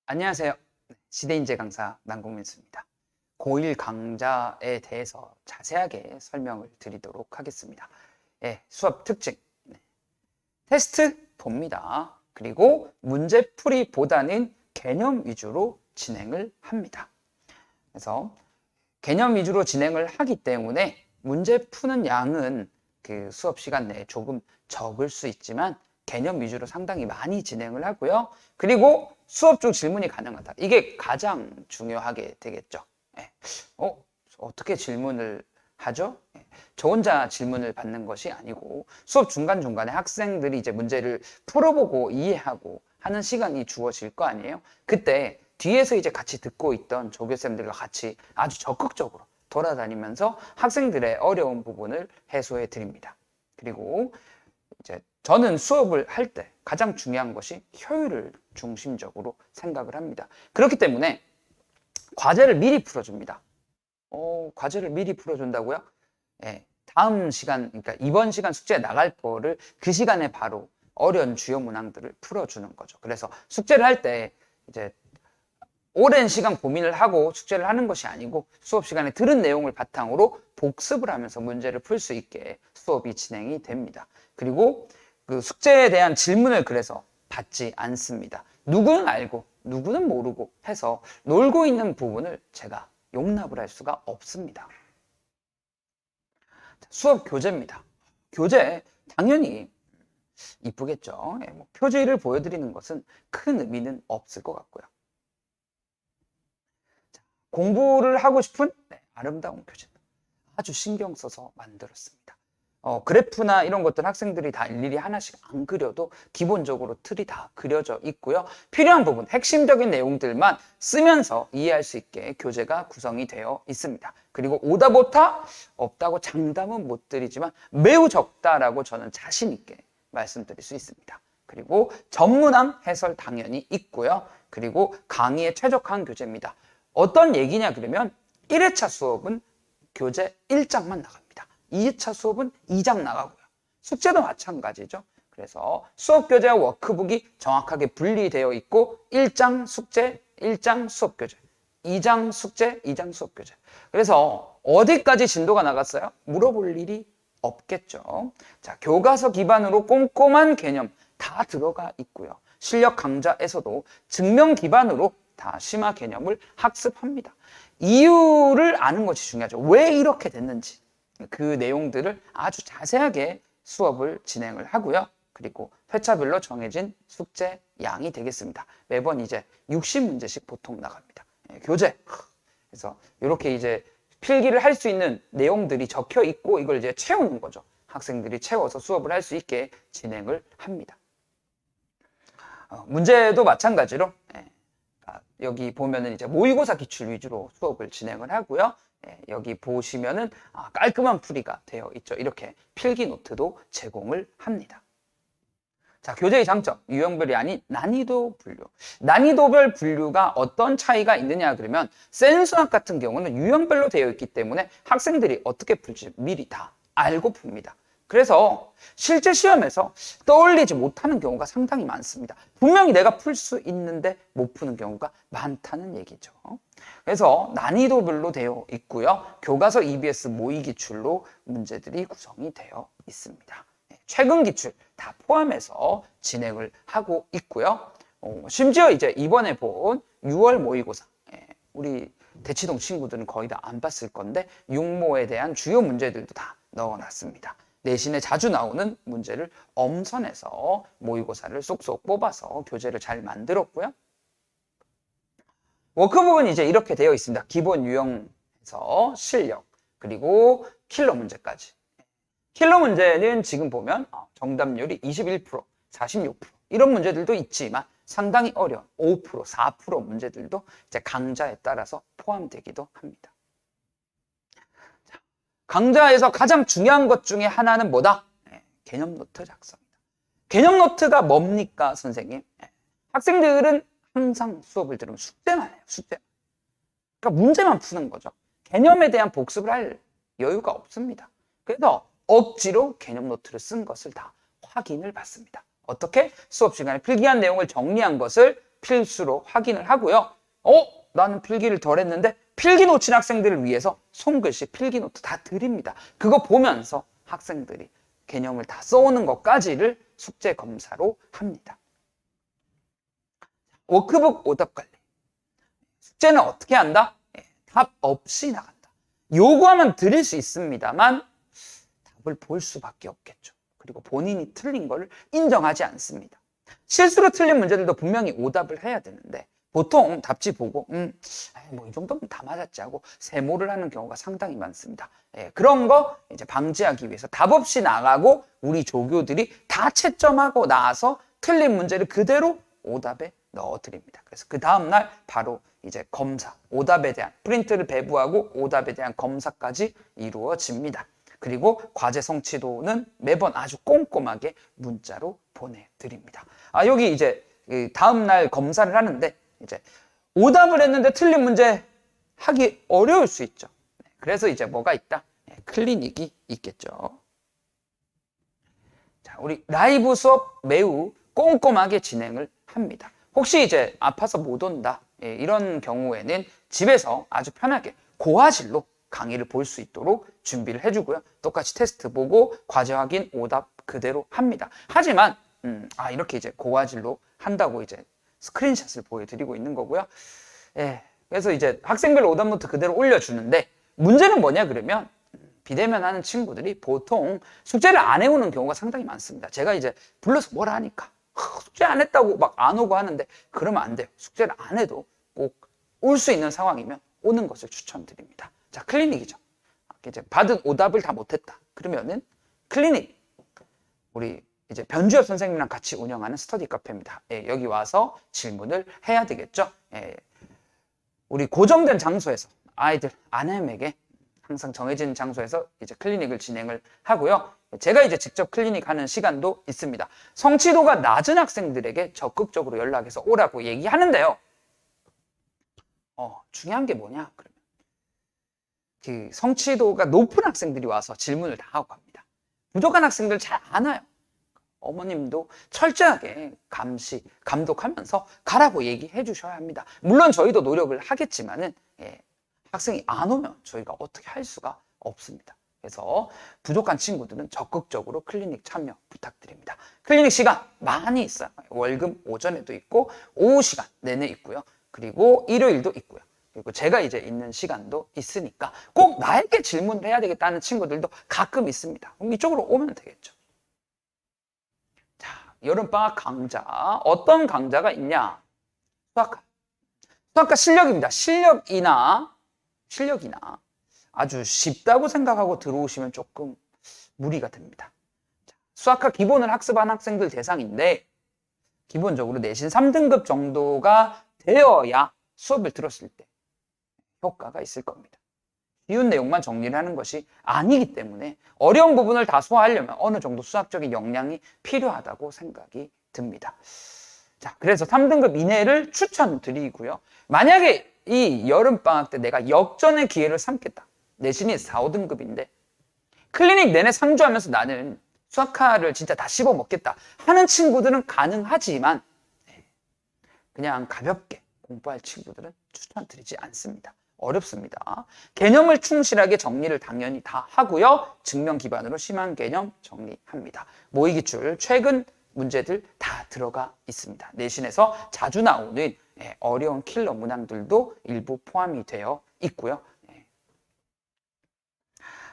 안녕하세요. 시대인재 강사 남궁민수입니다. 고1 강좌에 대해서 자세하게 설명을 드리도록 하겠습니다. 수업 특징. 테스트 봅니다. 그리고 문제풀이보다는 개념 위주로 진행을 합니다. 그래서 개념 위주로 진행을 하기 때문에 문제 푸는 양은 그 수업 시간 내에 조금 적을 수 있지만 개념 위주로 상당히 많이 진행을 하고요. 그리고 수업 중 질문이 가능하다. 이게 가장 중요하게 되겠죠. 어떻게 질문을 하죠? 저 혼자 질문을 받는 것이 아니고 수업 중간중간에 학생들이 이제 문제를 풀어보고 이해하고 하는 시간이 주어질 거 아니에요? 그때 뒤에서 이제 같이 듣고 있던 조교쌤들과 같이 아주 적극적으로 돌아다니면서 학생들의 어려운 부분을 해소해 드립니다. 그리고 이제 저는 수업을 할 때 가장 중요한 것이 효율을 중심적으로 생각을 합니다. 그렇기 때문에 과제를 미리 풀어줍니다. 과제를 미리 풀어준다고요? 다음 시간, 그러니까 이번 시간 숙제 나갈 거를 그 시간에 바로 어려운 주요 문항들을 풀어주는 거죠. 그래서 숙제를 할 때 이제 오랜 시간 고민을 하고 숙제를 하는 것이 아니고 수업 시간에 들은 내용을 바탕으로 복습을 하면서 문제를 풀 수 있게 수업이 진행이 됩니다. 그리고 그 숙제에 대한 질문을 그래서 받지 않습니다. 누구는 알고 누구는 모르고 해서 놀고 있는 부분을 제가 용납을 할 수가 없습니다. 수업 교재입니다. 교재 당연히 이쁘겠죠. 표지를 보여드리는 것은 큰 의미는 없을 것 같고요. 공부를 하고 싶은 아름다운 교재 아주 신경 써서 만들었습니다. 그래프나 이런 것들 학생들이 다 일일이 하나씩 안 그려도 기본적으로 틀이 다 그려져 있고요. 필요한 부분, 핵심적인 내용들만 쓰면서 이해할 수 있게 교재가 구성이 되어 있습니다. 그리고 오답 오타 없다고 장담은 못 드리지만 매우 적다라고 저는 자신 있게 말씀드릴 수 있습니다. 그리고 전문항 해설 당연히 있고요. 그리고 강의에 최적화한 교재입니다. 어떤 얘기냐 그러면 1회차 수업은 교재 1장만 나갑니다. 2차 수업은 2장 나가고요. 숙제도 마찬가지죠. 그래서 수업 교재와 워크북이 정확하게 분리되어 있고 1장 숙제, 1장 수업 교재, 2장 숙제, 2장 수업 교재. 그래서 어디까지 진도가 나갔어요? 물어볼 일이 없겠죠. 자, 교과서 기반으로 꼼꼼한 개념 다 들어가 있고요. 실력 강좌에서도 증명 기반으로 다 심화 개념을 학습합니다. 이유를 아는 것이 중요하죠. 왜 이렇게 됐는지 그 내용들을 아주 자세하게 수업을 진행을 하고요. 그리고 회차별로 정해진 숙제 양이 되겠습니다. 매번 이제 60문제씩 보통 나갑니다. 교재. 그래서 이렇게 이제 필기를 할 수 있는 내용들이 적혀 있고 이걸 이제 채우는 거죠. 학생들이 채워서 수업을 할 수 있게 진행을 합니다. 문제도 마찬가지로 여기 보면은 이제 모의고사 기출 위주로 수업을 진행을 하고요. 여기 보시면은 깔끔한 풀이가 되어 있죠. 이렇게 필기 노트도 제공을 합니다. 자, 교재의 장점, 유형별이 아닌 난이도 분류. 난이도별 분류가 어떤 차이가 있느냐 그러면 센수학 같은 경우는 유형별로 되어 있기 때문에 학생들이 어떻게 풀지 미리 다 알고 풉니다. 그래서 실제 시험에서 떠올리지 못하는 경우가 상당히 많습니다. 분명히 내가 풀 수 있는데 못 푸는 경우가 많다는 얘기죠. 그래서 난이도별로 되어 있고요. 교과서 EBS 모의 기출로 문제들이 구성이 되어 있습니다. 최근 기출 다 포함해서 진행을 하고 있고요. 심지어 이제 이번에 본 6월 모의고사 우리 대치동 친구들은 거의 다 안 봤을 건데 육모에 대한 주요 문제들도 다 넣어놨습니다. 내신에 자주 나오는 문제를 엄선해서 모의고사를 쏙쏙 뽑아서 교재를 잘 만들었고요. 워크북은 이제 이렇게 되어 있습니다. 기본 유형에서 실력, 그리고 킬러 문제까지. 킬러 문제는 지금 보면 정답률이 21%, 46% 이런 문제들도 있지만 상당히 어려운 5%, 4% 문제들도 이제 강좌에 따라서 포함되기도 합니다. 강좌에서 가장 중요한 것 중에 하나는 뭐다? 개념 노트 작성입니다. 개념 노트가 뭡니까, 선생님? 학생들은 항상 수업을 들으면 숙제만 해요, 숙제. 그러니까 문제만 푸는 거죠. 개념에 대한 복습을 할 여유가 없습니다. 그래서 억지로 개념 노트를 쓴 것을 다 확인을 받습니다. 어떻게? 수업 시간에 필기한 내용을 정리한 것을 필수로 확인을 하고요. 나는 필기를 덜 했는데 필기 놓친 학생들을 위해서 손글씨 필기노트 다 드립니다. 그거 보면서 학생들이 개념을 다 써오는 것까지를 숙제 검사로 합니다. 워크북 오답 관리. 숙제는 어떻게 한다? 답 없이 나간다. 요구하면 드릴 수 있습니다만 답을 볼 수밖에 없겠죠. 그리고 본인이 틀린 걸 인정하지 않습니다. 실수로 틀린 문제들도 분명히 오답을 해야 되는데 보통 답지 보고 뭐 이 정도면 다 맞았지 하고 세모를 하는 경우가 상당히 많습니다. 그런 거 이제 방지하기 위해서 답 없이 나가고 우리 조교들이 다 채점하고 나서 틀린 문제를 그대로 오답에 넣어드립니다. 그래서 그 다음날 바로 이제 검사, 오답에 대한 프린트를 배부하고 오답에 대한 검사까지 이루어집니다. 그리고 과제 성취도는 매번 아주 꼼꼼하게 문자로 보내드립니다. 여기 이제 다음날 검사를 하는데 이제 오답을 했는데 틀린 문제 하기 어려울 수 있죠. 그래서 이제 뭐가 있다? 클리닉이 있겠죠. 자, 우리 라이브 수업 매우 꼼꼼하게 진행을 합니다. 혹시 이제 아파서 못 온다 이런 경우에는 집에서 아주 편하게 고화질로 강의를 볼 수 있도록 준비를 해주고요. 똑같이 테스트 보고 과제 확인, 오답 그대로 합니다. 하지만 이렇게 이제 고화질로 한다고 이제 스크린샷을 보여드리고 있는 거고요. 그래서 이제 학생별 오답 노트 그대로 올려주는데 문제는 뭐냐 그러면 비대면 하는 친구들이 보통 숙제를 안 해오는 경우가 상당히 많습니다. 제가 이제 불러서 뭐라 하니까 숙제 안 했다고 막 안 오고 하는데 그러면 안 돼요. 숙제를 안 해도 꼭 올 수 있는 상황이면 오는 것을 추천드립니다. 자, 클리닉이죠. 이제 받은 오답을 다 못했다. 그러면은 클리닉 우리 이제 변주엽 선생님이랑 같이 운영하는 스터디 카페입니다. 여기 와서 질문을 해야 되겠죠. 우리 고정된 장소에서 아이들 아내에게 항상 정해진 장소에서 이제 클리닉을 진행을 하고요. 제가 이제 직접 클리닉 하는 시간도 있습니다. 성취도가 낮은 학생들에게 적극적으로 연락해서 오라고 얘기하는데요. 중요한 게 뭐냐? 그러면 그 성취도가 높은 학생들이 와서 질문을 다 하고 갑니다. 부족한 학생들 잘 안 와요. 어머님도 철저하게 감시, 감독하면서 가라고 얘기해 주셔야 합니다. 물론 저희도 노력을 하겠지만은 학생이 안 오면 저희가 어떻게 할 수가 없습니다. 그래서 부족한 친구들은 적극적으로 클리닉 참여 부탁드립니다. 클리닉 시간 많이 있어요. 월금 오전에도 있고 오후 시간 내내 있고요. 그리고 일요일도 있고요. 그리고 제가 이제 있는 시간도 있으니까 꼭 나에게 질문을 해야 되겠다는 친구들도 가끔 있습니다. 그럼 이쪽으로 오면 되겠죠. 자, 여름방학 강좌. 어떤 강좌가 있냐? 수학과 실력입니다. 실력이나 아주 쉽다고 생각하고 들어오시면 조금 무리가 됩니다. 수학과 기본을 학습한 학생들 대상인데 기본적으로 내신 3등급 정도가 되어야 수업을 들었을 때 효과가 있을 겁니다. 쉬운 내용만 정리를 하는 것이 아니기 때문에 어려운 부분을 다 소화하려면 어느 정도 수학적인 역량이 필요하다고 생각이 듭니다. 자, 그래서 3등급 이내를 추천드리고요. 만약에 이 여름방학 때 내가 역전의 기회를 삼겠다. 내신이 4, 5등급인데 클리닉 내내 상주하면서 나는 수학과를 진짜 다 씹어 먹겠다 하는 친구들은 가능하지만 그냥 가볍게 공부할 친구들은 추천드리지 않습니다. 어렵습니다. 개념을 충실하게 정리를 당연히 다 하고요. 증명 기반으로 심한 개념 정리합니다. 모의기출 최근 문제들 다 들어가 있습니다. 내신에서 자주 나오는 어려운 킬러 문항들도 일부 포함이 되어 있고요.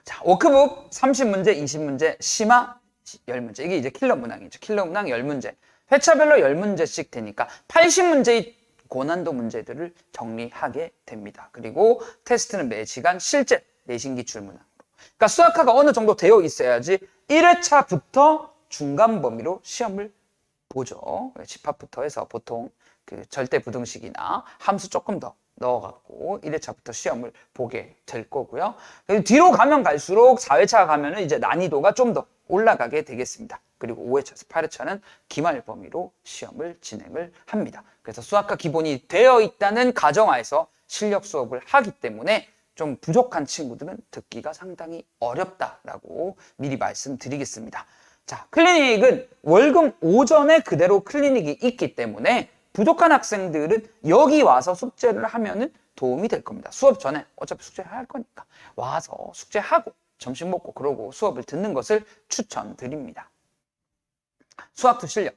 자, 워크북 30문제, 20문제, 심화 10문제. 이게 이제 킬러 문항이죠. 킬러 문항 10문제. 회차별로 10문제씩 되니까 80문제의 고난도 문제들을 정리하게 됩니다. 그리고 테스트는 매 시간 실제 내신 기출 문항으로. 그러니까 수학화가 어느 정도 되어 있어야지 1회차부터 중간 범위로 시험을 보죠. 집합부터 해서 보통 그 절대 부등식이나 함수 조금 더 넣어갖고 1회차부터 시험을 보게 될 거고요. 뒤로 가면 갈수록 4회차 가면은 이제 난이도가 좀 더 올라가게 되겠습니다. 그리고 5회차에서 8회차는 기말 범위로 시험을 진행을 합니다. 그래서 수학과 기본이 되어 있다는 가정하에서 실력 수업을 하기 때문에 좀 부족한 친구들은 듣기가 상당히 어렵다라고 미리 말씀드리겠습니다. 자, 클리닉은 월금 오전에 그대로 클리닉이 있기 때문에 부족한 학생들은 여기 와서 숙제를 하면은 도움이 될 겁니다. 수업 전에 어차피 숙제를 할 거니까 와서 숙제하고 점심 먹고 그러고 수업을 듣는 것을 추천드립니다. 수학2 실력.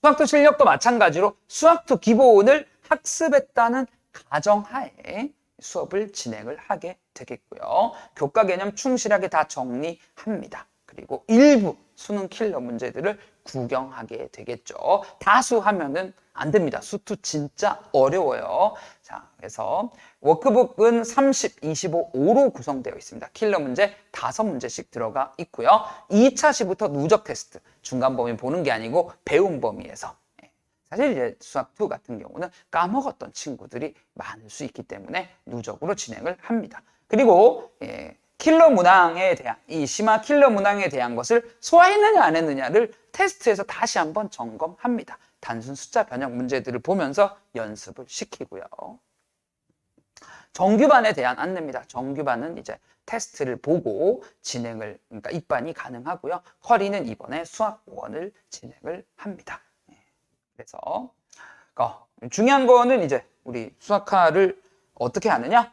수학2 실력도 마찬가지로 수학2 기본을 학습했다는 가정하에 수업을 진행을 하게 되겠고요. 교과 개념 충실하게 다 정리합니다. 그리고 일부 수능 킬러 문제들을 구경하게 되겠죠. 다수 하면은 안 됩니다. 수투 진짜 어려워요. 자, 그래서 워크북은 30, 25, 5로 구성되어 있습니다. 킬러 문제 5문제씩 들어가 있고요. 2차 시부터 누적 테스트, 중간 범위 보는 게 아니고 배운 범위에서. 사실 이제 수학2 같은 경우는 까먹었던 친구들이 많을 수 있기 때문에 누적으로 진행을 합니다. 그리고 킬러 문항에 대한, 이 심화 킬러 문항에 대한 것을 소화했느냐 안 했느냐를 테스트에서 다시 한번 점검합니다. 단순 숫자 변형 문제들을 보면서 연습을 시키고요. 정규반에 대한 안내입니다. 정규반은 이제 테스트를 보고 진행을, 그러니까 입반이 가능하고요. 쿼리는 이번에 수학 5원을 진행을 합니다. 그래서 중요한 거는 이제 우리 수학화를 어떻게 하느냐?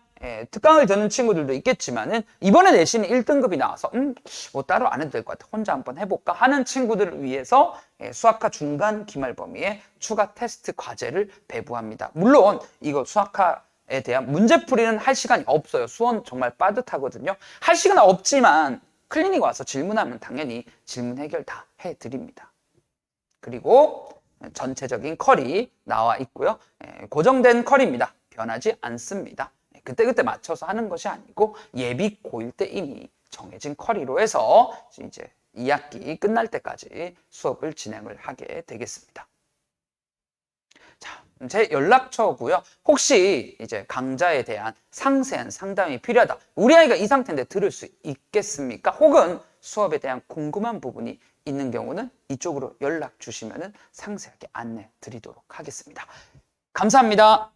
특강을 듣는 친구들도 있겠지만은 이번에 내신이 1등급이 나와서 뭐 따로 안 해도 될 것 같아. 혼자 한번 해볼까 하는 친구들을 위해서 수학화 중간 기말 범위에 추가 테스트 과제를 배부합니다. 물론 이거 수학화에 대한 문제풀이는 할 시간이 없어요. 수원 정말 빠듯하거든요. 할 시간 없지만 클리닉 와서 질문하면 당연히 질문 해결 다 해드립니다. 그리고 전체적인 컬이 나와 있고요. 고정된 컬입니다. 변하지 않습니다. 그때그때 맞춰서 하는 것이 아니고 예비 고1 때 이미 정해진 컬이로 해서 이제 2학기 끝날 때까지 수업을 진행을 하게 되겠습니다. 자, 제 연락처고요. 혹시 이제 강좌에 대한 상세한 상담이 필요하다. 우리 아이가 이 상태인데 들을 수 있겠습니까? 혹은 수업에 대한 궁금한 부분이 있는 경우는 이쪽으로 연락 주시면 상세하게 안내 드리도록 하겠습니다. 감사합니다.